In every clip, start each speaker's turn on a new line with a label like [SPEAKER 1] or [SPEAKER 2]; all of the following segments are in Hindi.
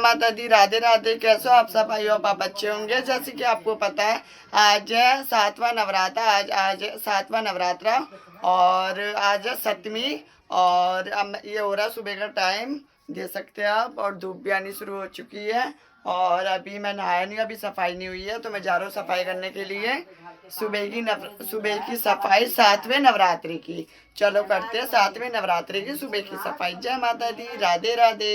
[SPEAKER 1] माता दी, राधे राधे। कैसे हो आप सब भाई? आप अच्छे होंगे। जैसे कि आपको पता है आज है सातवां नवरात्र, आज सातवां नवरात्रा और आज है सप्तमी। और अब ये हो रहा है सुबह का टाइम, दे सकते हैं आप। और धूप भी आनी शुरू हो चुकी है और अभी मैं नहाया नहीं, अभी सफाई नहीं हुई है तो मैं जा रहा हूँ सफाई करने के लिए। सुबह की सफाई सातवें नवरात्रि की। चलो करते हैं सातवें नवरात्रि की सुबह की सफाई। जय माता दी, राधे राधे।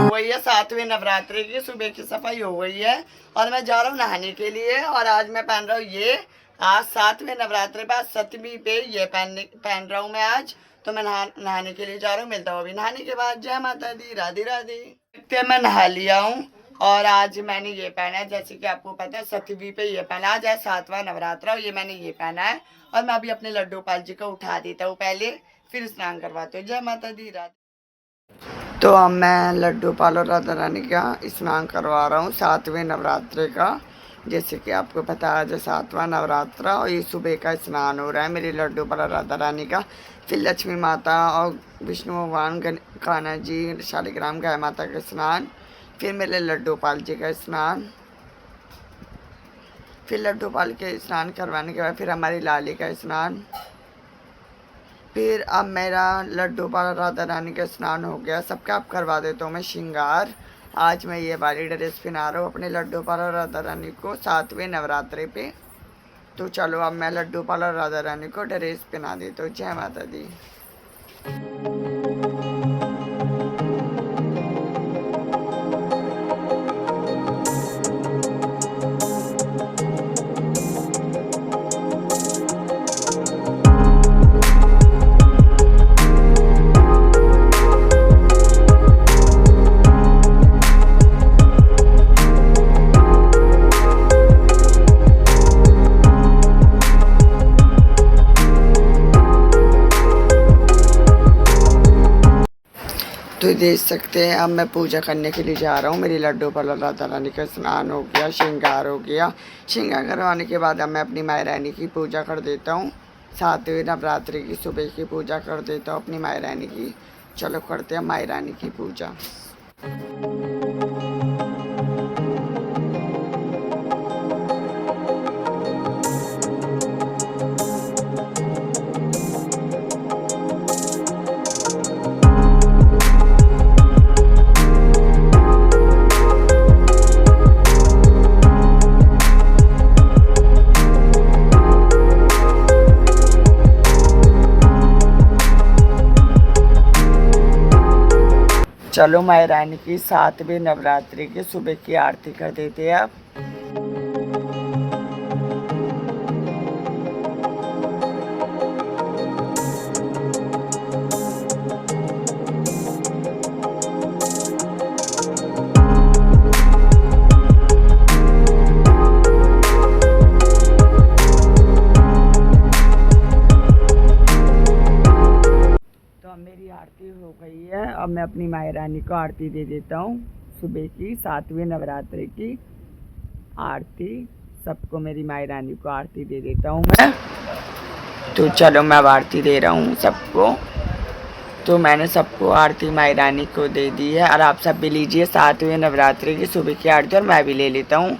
[SPEAKER 1] वही है सातवें नवरात्रि की सुबह की सफाई हो गई है और मैं जा रहा हूँ नहाने के लिए। और आज मैं पहन रहा हूँ ये, आज सातवें नवरात्रि पे, आज सप्तमी पे ये पहन रहा हूँ मैं आज। तो मैं नहाने के लिए जा रहा हूँ, मिलता हूँ अभी नहाने के बाद। जय माता दी, राधे राधे। मैं नहा लिया हूँ और आज मैंने ये पहना है, जैसे कि आपको पता है सप्तमी पे ये पहना। आज है सातवां नवरात्रा और ये मैंने ये पहना है। और मैं अभी अपने लड्डू गोपाल जी को उठा देता हूँ पहले, फिर स्नान करवाते हूँ। जय माता दी, राधे। तो अब मैं लड्डू गोपाल और राधा रानी का स्नान करवा रहा हूँ सातवें नवरात्रि का। जैसे कि आपको पता है आज सातवां नवरात्रा और ये सुबह का स्नान हो रहा है मेरे लड्डू गोपाल और राधा रानी का। फिर लक्ष्मी माता और विष्णु भगवान कान्हा जी, शालिग्राम गाय माता का स्नान, फिर मेरे लड्डू गोपाल जी का स्नान, फिर लड्डू गोपाल के स्नान करवाने के बाद फिर हमारी लाली का स्नान, फिर अब मेरा लड्डू गोपाल राधा रानी का स्नान हो गया। सबका अब करवा देता हूँ मैं श्रृंगार। आज मैं ये वाली ड्रेस पहना रहा हूँ अपने लड्डू गोपाल राधा रानी को सातवें नवरात्रि पे। तो चलो अब मैं लड्डू गोपाल राधा रानी को ड्रेस पहना देता हूँ। जय माता दी। तो देख सकते हैं अब मैं पूजा करने के लिए जा रहा हूँ। मेरी लड्डू गोपाल राधा रानी का स्नान हो गया, श्रृंगार हो गया। श्रृंगार करवाने के बाद अब मैं अपनी माई रानी की पूजा कर देता हूँ। सातवें नवरात्रि की सुबह की पूजा कर देता हूँ अपनी माई रानी की। चलो करते हैं माई रानी की पूजा। चलो माई रानी की सातवें नवरात्रि की सुबह की आरती कर देते हैं आप। तो अब मेरी आरती आरती हो गई है। अब मैं अपनी माई रानी को आरती दे देता हूँ। सुबह की 7वें नवरात्रि की आरती सबको मेरी माई रानी को आरती दे देता हूँ मैं। तो चलो मैं अब आरती दे रहा हूँ सबको। तो मैंने सबको आरती माई रानी को दे दी है और आप सब भी लीजिए 7वें नवरात्रि की सुबह की आरती और मैं भी ले लेता हूँ।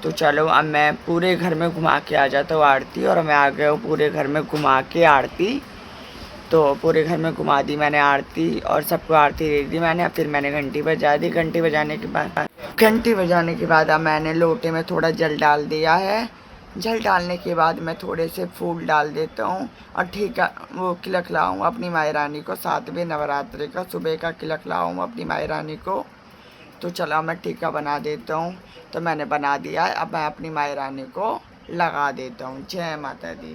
[SPEAKER 1] तो चलो अब मैं पूरे घर में घुमा के आ जाता हूँ आरती और मैं आ गया हूँ पूरे घर में घुमा के आरती। तो पूरे घर में घुमा दी मैंने आरती और सबको आरती दे दी मैंने। फिर मैंने घंटी बजा दी। घंटी बजाने के बाद अब मैंने लोटे में थोड़ा जल डाल दिया है। जल डालने के बाद मैं थोड़े से फूल डाल देता हूँ और ठीक है वो तिलक लाऊँ अपनी माई रानी को। 7वें नवरात्रि का सुबह का तिलक लाऊँ अपनी माई रानी को। तो चलो मैं टीका बना देता हूँ। तो मैंने बना दिया है। अब मैं अपनी माई रानी को लगा देता हूँ। जय माता दी।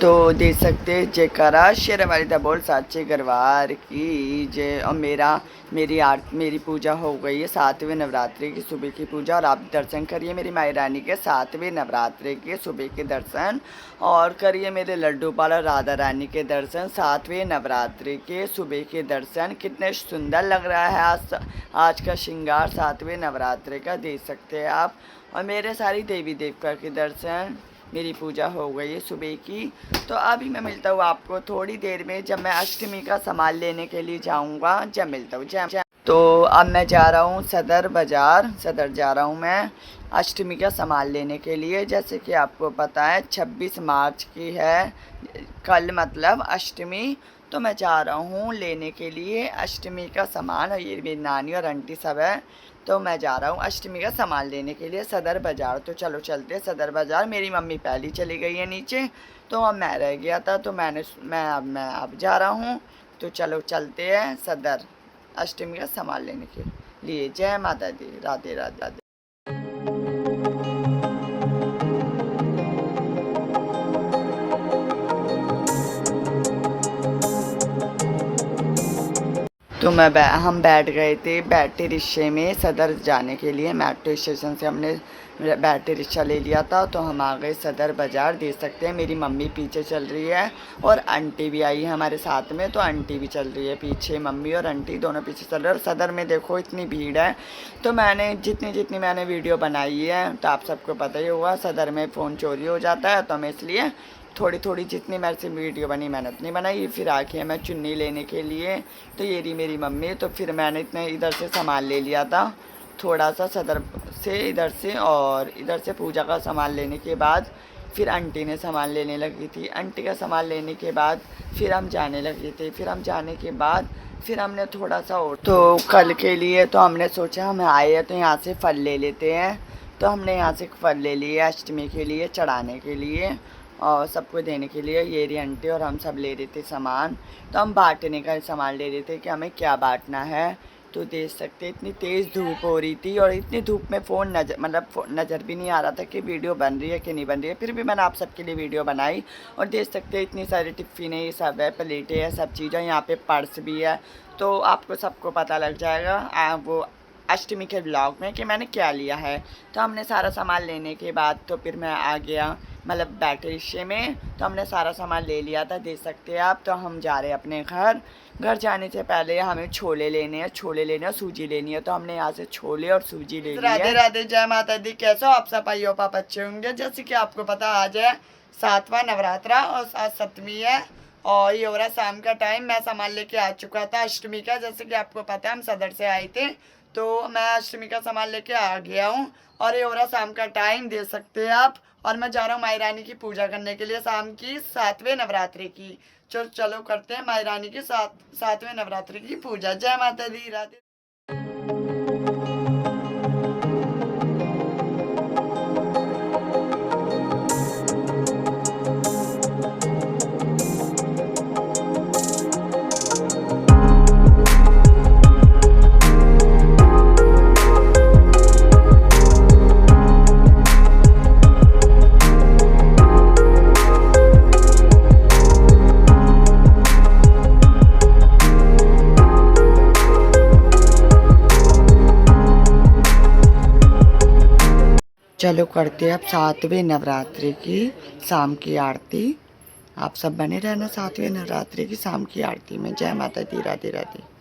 [SPEAKER 1] तो देख सकते जयकारा शेर वाली दा बोल साचे गरवार की जय। और मेरी पूजा हो गई है 7वें नवरात्रि की सुबह की पूजा। और आप दर्शन करिए मेरी माई रानी के 7वें नवरात्रि के सुबह के दर्शन और करिए मेरे लड्डू पाल और राधा रानी के दर्शन 7वें नवरात्रि के सुबह के दर्शन। कितने सुंदर लग रहा है आज का श्रृंगार 7वें नवरात्रि का देख सकते हैं आप। और मेरे सारी देवी देवता के दर्शन मेरी पूजा हो गई है सुबह की। तो अभी मैं मिलता हूँ आपको थोड़ी देर में जब मैं अष्टमी का सामान लेने के लिए जाऊँगा। जब मिलता हूँ जब। तो अब मैं जा रहा हूँ सदर बाज़ार। सदर जा रहा हूँ मैं अष्टमी का सामान लेने के लिए। जैसे कि आपको पता है 26 मार्च की है कल मतलब अष्टमी। तो मैं जा रहा हूँ लेने के लिए अष्टमी का सामान। और ये मेरी नानी और आंटी सब है। तो मैं जा रहा हूँ अष्टमी का सामान लेने के लिए सदर बाज़ार। तो चलो चलते हैं सदर बाज़ार। मेरी मम्मी पहले चली गई है नीचे तो अब मैं रह गया था। तो मैं अब जा रहा हूँ। तो चलो चलते हैं सदर अष्टमी का सामान लेने के लिए। जय माता दी। राधे राधे। तो हम बैठ गए थे बैटरी रिक्शे में सदर जाने के लिए। मेट्रो स्टेशन से हमने बैटरी रिक्शा ले लिया था। तो हम आ गए सदर बाज़ार। देख सकते हैं मेरी मम्मी पीछे चल रही है और आंटी भी आई है हमारे साथ में। तो आंटी भी चल रही है पीछे। मम्मी और आंटी दोनों पीछे चल रहे हैं। और सदर में देखो इतनी भीड़ है। तो मैंने जितनी मैंने वीडियो बनाई है तो आप सबको पता ही होगा सदर में फ़ोन चोरी हो जाता है। तो मैं इसलिए थोड़ी जितनी मेरे से वीडियो बनी मैंने उतनी बनाई। फिर आके मैं चुन्नी लेने के लिए। तो ये रही मेरी मम्मी। तो फिर मैंने इतने इधर से सामान ले लिया था थोड़ा सा सदर से इधर से। और इधर से पूजा का सामान लेने के बाद फिर आंटी ने सामान लेने लगी थी। आंटी का सामान लेने के बाद फिर हम जाने लगे थे। फिर हम जाने के बाद फिर हमने थोड़ा सा और तो कल के लिए तो हमने सोचा हम आए हैं तो यहाँ से फल ले लेते हैं। तो हमने यहाँ से फल ले लिए अष्टमी के लिए चढ़ाने के लिए और सबको देने के लिए। ये रही आंटी और हम सब ले रहे थे सामान। तो हम बांटने का सामान ले रहे थे कि हमें क्या बांटना है। तो देख सकते इतनी तेज़ धूप हो रही थी और इतनी धूप में फ़ोन नज़र भी नहीं आ रहा था कि वीडियो बन रही है कि नहीं बन रही है। फिर भी मैंने आप सबके लिए वीडियो बनाई। और देख सकते इतनी सारी टिफ़िनें ये सब है प्लेटें है सब चीज़ें। यहाँ पे पर्स भी है। तो आपको सबको पता लग जाएगा वो अष्टमी के ब्लॉग में कि मैंने क्या लिया है। तो हमने सारा सामान लेने के बाद तो फिर मैं आ गया मतलब बैठे रिक्शे में, तो हमने सारा सामान ले लिया था, देख सकते हैं आप। तो हम जा रहे हैं अपने घर। घर जाने से पहले हमें छोले लेने हैं और सूजी लेनी है। तो हमने यहाँ से छोले और सूजी ले लिया। राधे राधे, जय माता दी। कैसे हो आप सब भाइयों पापा, अच्छे होंगे। जैसे कि आपको पता आज है 7वां नवरात्रा और आज सप्तमी है और ये हो रहा शाम का टाइम। मैं सामान लेके आ चुका था अष्टमी का। जैसे कि आपको पता है हम सदर से आए थे, तो मैं अष्टमी का सामान लेके आ गया हूँ और ये हो रहा शाम का टाइम, दे सकते हैं आप। और मैं जा रहा हूँ माई रानी की पूजा करने के लिए, शाम की 7वें नवरात्रि की। चलो करते हैं माई रानी की 7वें नवरात्रि की पूजा। जय माता दी। राधे। चलो करते हैं अब 7वें नवरात्रि की शाम की आरती। आप सब बने रहना 7वें नवरात्रि की शाम की आरती में। जय माता दी। राधे राधे।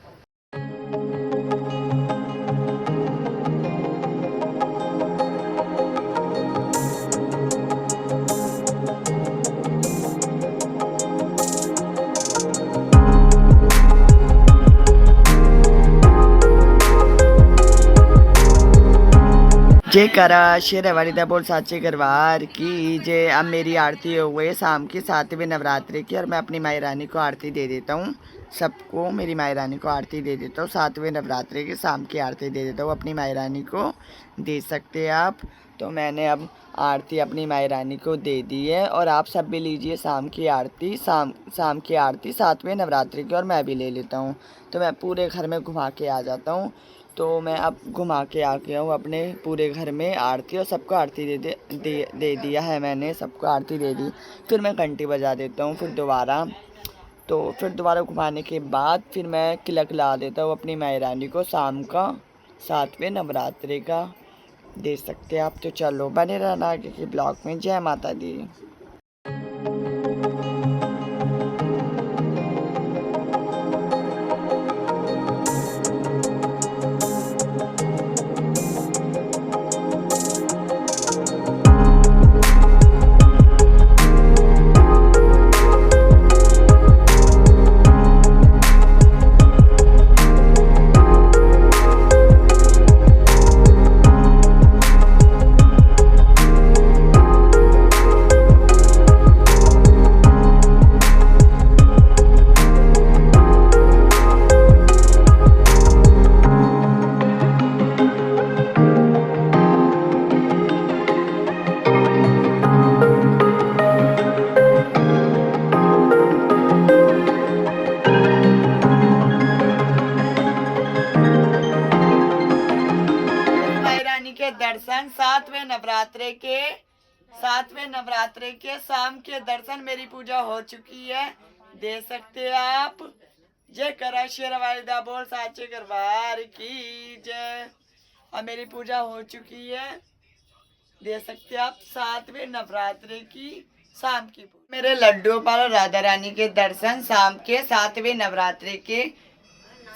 [SPEAKER 1] जय करा शेर वालिदा बोल साचे दरबार की जय। अब मेरी आरती हो गई शाम की 7वें नवरात्रि की और मैं अपनी माई रानी को आरती दे देता हूँ। सबको मेरी माई रानी को आरती दे देता हूँ। 7वें नवरात्रि की शाम की आरती दे देता हूँ अपनी माई रानी को, दे सकते हैं आप। तो मैंने अब आरती अपनी माई रानी को दे दी है और आप सब भी लीजिए शाम की आरती। शाम की आरती 7वें नवरात्रि की और मैं भी ले लेता हूँ। तो मैं पूरे घर में घुमा के आ जाता हूँ। तो मैं अब घुमा के आ गया हूँ अपने पूरे घर में आरती, और सबको आरती दे दिया है मैंने, सबको आरती दे दी। फिर मैं घंटी बजा देता हूँ फिर दोबारा घुमाने के बाद फिर मैं तिलक ला देता हूँ अपनी माई रानी को शाम का 7वें नवरात्रि का, दे सकते हैं आप। तो चलो बने रहना आगे के ब्लॉग में। जय माता दी। दर्शन 7वें नवरात्रे के शाम के दर्शन, मेरी पूजा हो चुकी है, दे सकते हैं आप। जय करा शेर वालिदा बोल साचे दरबार की जय। और मेरी पूजा हो चुकी है, दे सकते हैं आप 7वें नवरात्रे की शाम की। मेरे लड्डू पर राधा रानी के दर्शन शाम के 7वें नवरात्रि के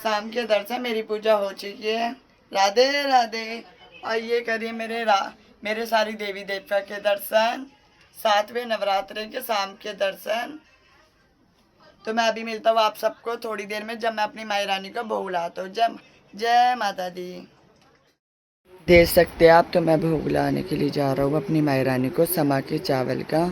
[SPEAKER 1] शाम के दर्शन, मेरी पूजा हो चुकी है। राधे राधे। और ये करिए मेरे सारी देवी देवता के दर्शन 7वें नवरात्रि के शाम के दर्शन। तो मैं अभी मिलता हूँ आप सबको थोड़ी देर में, जब मैं अपनी माई रानी को भोग लाता हूँ। जय माता दी। देख सकते हैं आप। तो मैं भोग लाने के लिए जा रहा हूँ अपनी माई रानी को समा के चावल का।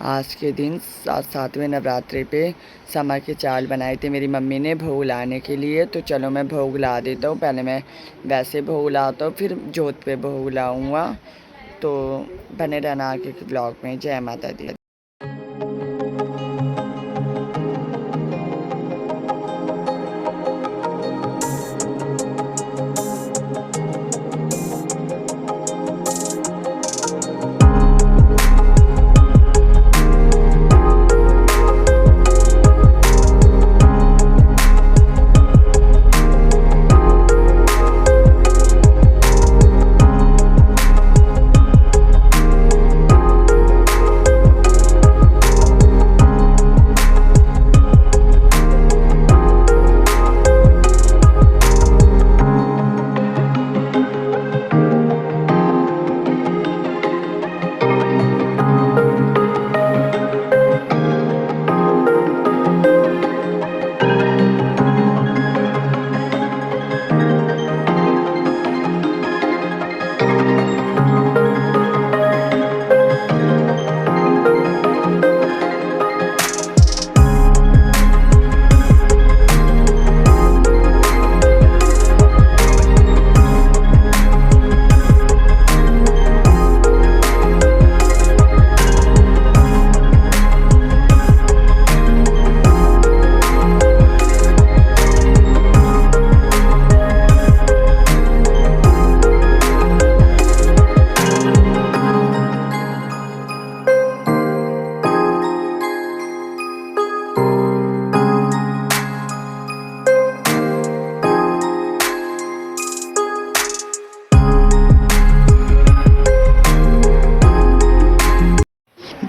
[SPEAKER 1] आज के दिन 7वें नवरात्रि पे समा के चावल बनाए थे मेरी मम्मी ने भोग लाने के लिए। तो चलो मैं भोग ला देता हूँ। पहले मैं वैसे भोग लाता हूँ, फिर जोत पे भोग लाऊँगा। तो बने रहना आगे के ब्लॉग में। जय माता दी।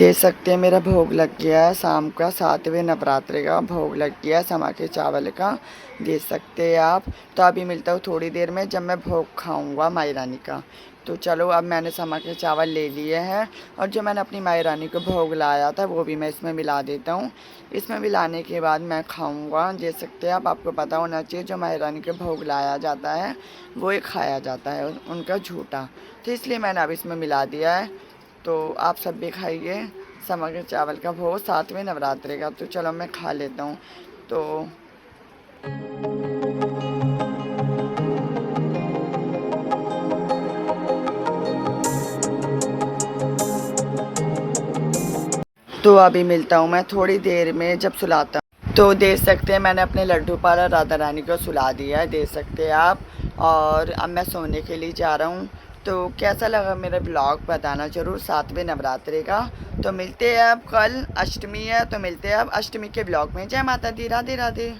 [SPEAKER 1] देख सकते हैं मेरा भोग लग गया है, शाम का 7वें नवरात्रि का भोग लग गया है समा के चावल का, देख सकते हैं आप। तो अभी मिलता हूँ थोड़ी देर में जब मैं भोग खाऊंगा माई रानी का। तो चलो अब मैंने समा के चावल ले लिए हैं और जो मैंने अपनी माई रानी को भोग लाया था वो भी मैं इसमें मिला देता हूँ। इसमें मिलाने के बाद मैं खाऊंगा। देख सकते हैं आप, आपको पता होना चाहिए जो माई रानी के भोग लाया जाता है वो ही खाया जाता है, उनका झूठा। तो इसलिए मैंने अब इसमें मिला दिया है। तो आप सब भी खाइए समा के चावल का भोग 7वें नवरात्रि का। तो चलो मैं खा लेता हूँ। तो अभी मिलता हूँ मैं थोड़ी देर में जब सुलाता हूँ। तो देख सकते हैं मैंने अपने लड्डू पाला राधा रानी को सुला दिया है, देख सकते हैं आप। और अब मैं सोने के लिए जा रहा हूँ। तो कैसा लगा मेरा ब्लॉग बताना ज़रूर 7वें नवरात्रि का। तो मिलते हैं अब, कल अष्टमी है तो मिलते हैं अब अष्टमी के ब्लॉग में। जय माता दी, राधे राधे।